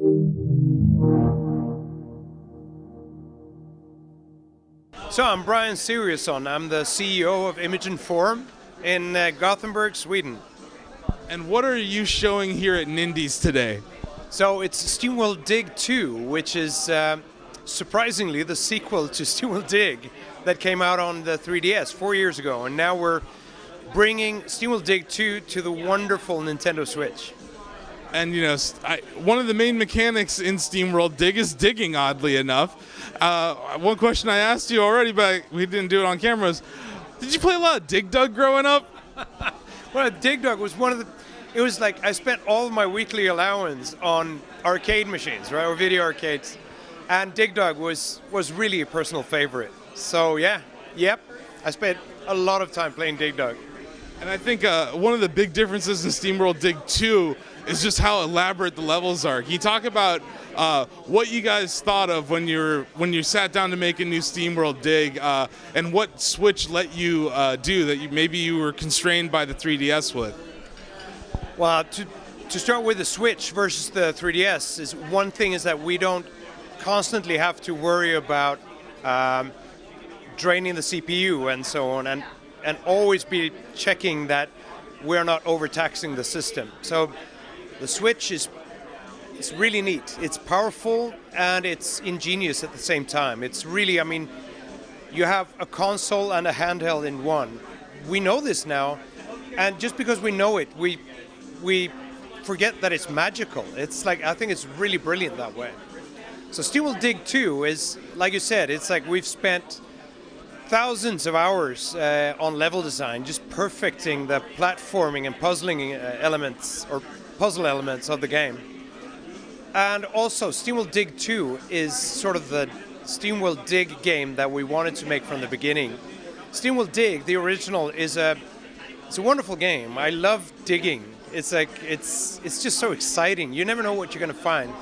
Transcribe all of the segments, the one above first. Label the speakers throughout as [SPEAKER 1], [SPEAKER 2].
[SPEAKER 1] So I'm Brian Siriusson. I'm the CEO of Image and Form in Gothenburg, Sweden.
[SPEAKER 2] And what are you showing here at Nindies today?
[SPEAKER 1] So it's SteamWorld Dig 2, which is surprisingly the sequel to SteamWorld Dig that came out on the 3DS 4 years ago. And now we're bringing SteamWorld Dig 2 to the wonderful Nintendo Switch.
[SPEAKER 2] And you know, one of the main mechanics in SteamWorld Dig is digging, oddly enough. One question I asked you already, but we didn't do it on cameras. Did you play a lot of Dig Dug growing up?
[SPEAKER 1] Well, Dig Dug was one of the... It was like I spent all of my weekly allowance on arcade machines, right, or video arcades. And Dig Dug was really a personal favorite. So yeah, I spent a lot of time playing Dig Dug.
[SPEAKER 2] And I think one of the big differences in SteamWorld Dig 2 is just how elaborate the levels are. Can you talk about what you guys thought of when you sat down to make a new SteamWorld Dig, and what Switch let you do that maybe you were constrained by the 3DS with?
[SPEAKER 1] Well, to start with the Switch versus the 3DS, is one thing is that we don't constantly have to worry about draining the CPU and so on, and always be checking that we're not overtaxing the system. So the Switch it's really neat. It's powerful and it's ingenious at the same time. It's really, I mean, you have a console and a handheld in one. We know this now, and just because we know it, we forget that it's magical. It's like, I think it's really brilliant that way. So SteamWorld Dig 2 is, like you said, it's like we've spent thousands of hours on level design, just perfecting the platforming and puzzling elements, or puzzle elements of the game. And also, SteamWorld Dig 2 is sort of the SteamWorld Dig game that we wanted to make from the beginning. SteamWorld Dig, the original, it's a wonderful game. I love digging. It's like it's just so exciting. You never know what you're going to find.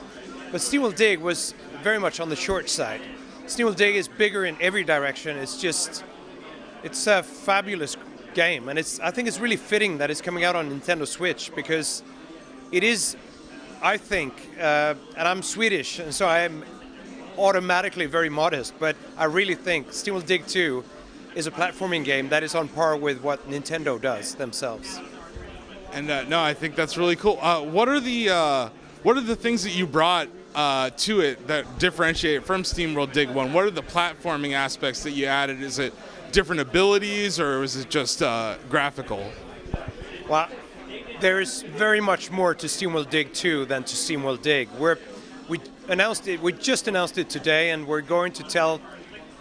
[SPEAKER 1] But SteamWorld Dig was very much on the short side. SteamWorld Dig is bigger in every direction. It's a fabulous game, and I think it's really fitting that it's coming out on Nintendo Switch, because it is, I think, and I'm Swedish, and so I am automatically very modest, but I really think SteamWorld Dig 2 is a platforming game that is on par with what Nintendo does themselves.
[SPEAKER 2] And no, I think that's really cool. What are the things that you brought to it that differentiate it from SteamWorld Dig 1? What are the platforming aspects that you added? Is it different abilities, or is it just graphical?
[SPEAKER 1] Well, there is very much more to SteamWorld Dig 2 than to SteamWorld Dig. We just announced it today, and we're going to tell,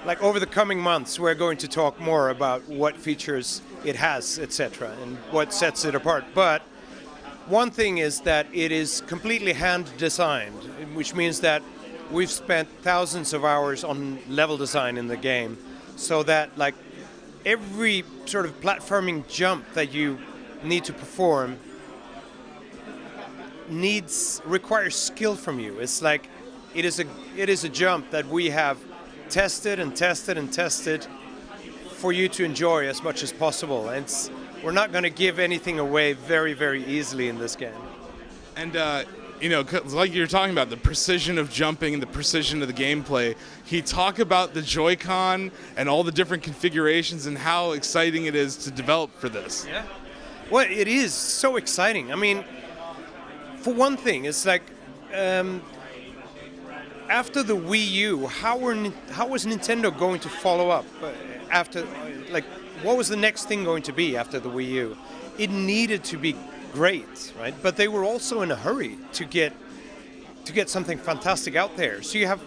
[SPEAKER 1] like over the coming months, we're going to talk more about what features it has, etc., and what sets it apart. But one thing is that it is completely hand-designed, which means that we've spent thousands of hours on level design in the game, so that like every sort of platforming jump that you need to perform requires skill from you. It's like it is a jump that we have tested and tested and tested for you to enjoy as much as possible. And we're not going to give anything away very, very easily in this game.
[SPEAKER 2] And you know, like you're talking about, the precision of jumping and the precision of the gameplay. Can you talk about the Joy-Con and all the different configurations and how exciting it is to develop for this?
[SPEAKER 1] Yeah. Well, it is so exciting. I mean, for one thing, it's like after the Wii U, how was Nintendo going to follow up after? Like, what was the next thing going to be after the Wii U? It needed to be great, right? But they were also in a hurry to get something fantastic out there. So you have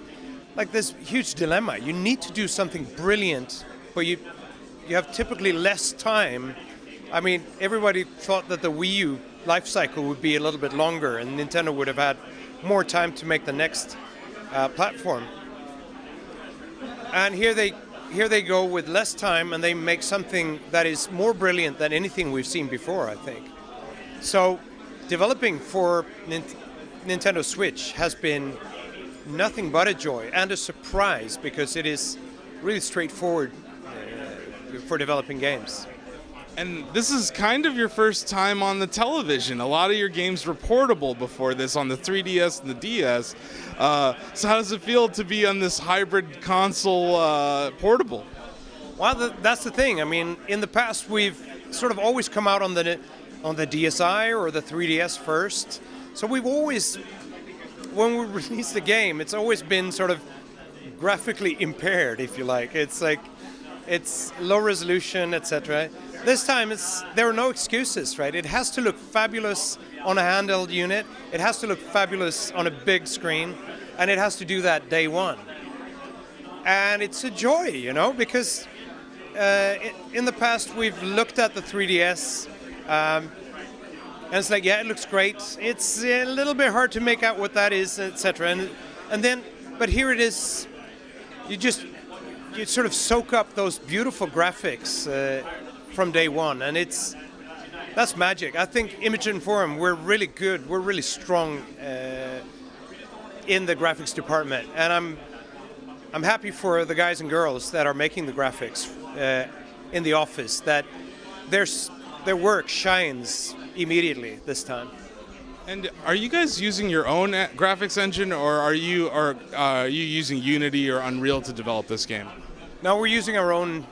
[SPEAKER 1] like this huge dilemma. You need to do something brilliant, but you have typically less time. I mean, everybody thought that the Wii U life cycle would be a little bit longer, and Nintendo would have had more time to make the next platform. And here they go with less time, and they make something that is more brilliant than anything we've seen before, I think. So developing for Nintendo Switch has been nothing but a joy and a surprise, because it is really straightforward for developing games.
[SPEAKER 2] And this is kind of your first time on the television. A lot of your games were portable before this on the 3DS and the DS. So how does it feel to be on this hybrid console portable?
[SPEAKER 1] Well, that's the thing. I mean, in the past, we've sort of always come out on the DSi or the 3DS first. So we've always, when we release the game, it's always been sort of graphically impaired, if you like. It's like, it's low resolution, etc. This time, there are no excuses, right? It has to look fabulous on a handheld unit. It has to look fabulous on a big screen, and it has to do that day one. And it's a joy, you know, because in the past we've looked at the 3DS, and it's like, yeah, it looks great. It's a little bit hard to make out what that is, etc. And then, but here it is. You sort of soak up those beautiful graphics from day one, and that's magic. I think Image and Forum, we're really good. We're really strong in the graphics department, and I'm happy for the guys and girls that are making the graphics in the office, that their work shines immediately this time.
[SPEAKER 2] And are you guys using your own graphics engine, or are you using Unity or Unreal to develop this game?
[SPEAKER 1] No, we're using our own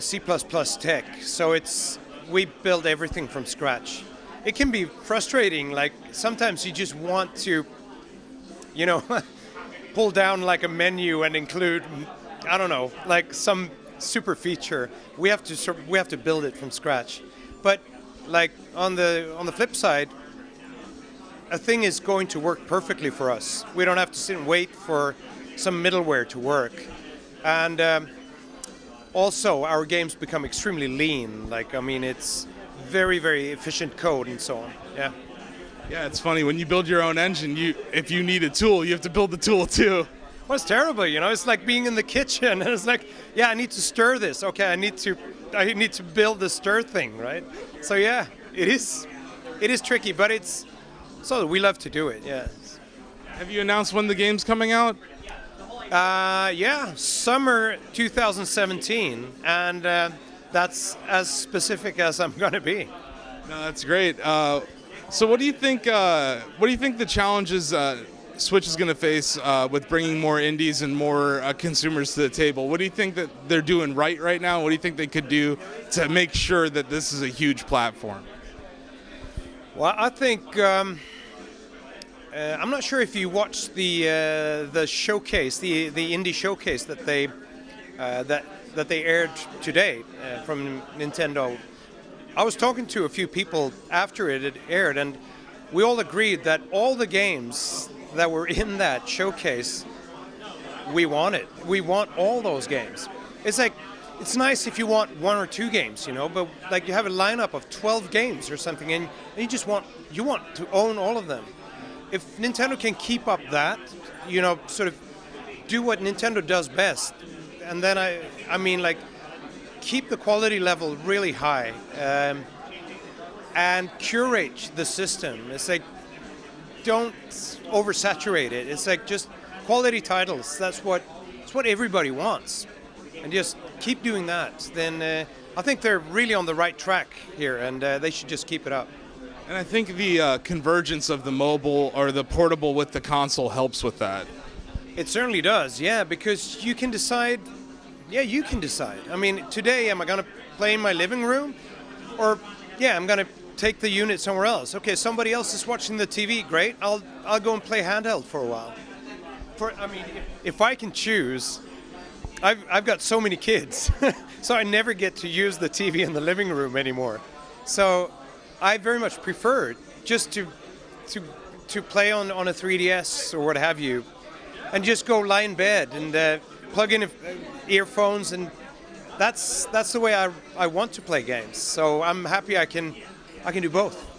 [SPEAKER 1] C++ tech, so we build everything from scratch. It can be frustrating, like sometimes you just want to, you know, pull down like a menu and include, I don't know, like some super feature. We have to build it from scratch. But like on the flip side, a thing is going to work perfectly for us. We don't have to sit and wait for some middleware to work. And also, our games become extremely lean. Like, I mean, it's very, very efficient code and so on. Yeah.
[SPEAKER 2] Yeah, it's funny. When you build your own engine, if you need a tool, you have to build the tool too.
[SPEAKER 1] Well, it's terrible, you know. It's like being in the kitchen, and it's like, yeah, I need to stir this. Okay, I need to build the stir thing, right? So yeah, it is tricky, but we love to do it. Yeah.
[SPEAKER 2] Have you announced when the game's coming out?
[SPEAKER 1] Yeah, summer 2017, and that's as specific as I'm going to be.
[SPEAKER 2] No, that's great. So, what do you think? What do you think the challenges Switch is going to face with bringing more indies and more consumers to the table? What do you think that they're doing right now? What do you think they could do to make sure that this is a huge platform?
[SPEAKER 1] Well, I think I'm not sure if you watched the showcase, the indie showcase that they aired today from Nintendo. I was talking to a few people after it had aired, and we all agreed that all the games that were in that showcase, we wanted. We want all those games. It's like, it's nice if you want one or two games, you know, but like you have a lineup of 12 games or something, and you want to own all of them. If Nintendo can keep up that, you know, sort of do what Nintendo does best, and then I mean, like, keep the quality level really high, and curate the system. It's like, don't oversaturate it. It's like just quality titles. That's what everybody wants, and just keep doing that. Then I think they're really on the right track here, and they should just keep it up.
[SPEAKER 2] And I think the convergence of the mobile or the portable with the console helps with that.
[SPEAKER 1] It certainly does, yeah, because you can decide. Yeah, you can decide. I mean, today, am I going to play in my living room? Or, yeah, I'm going to take the unit somewhere else. Okay, somebody else is watching the TV, great. I'll go and play handheld for a while. I mean, if I can choose, I've got so many kids, so I never get to use the TV in the living room anymore. So I very much prefer just to play on a 3DS or what have you, and just go lie in bed and plug in earphones, and that's the way I want to play games. So I'm happy I can do both.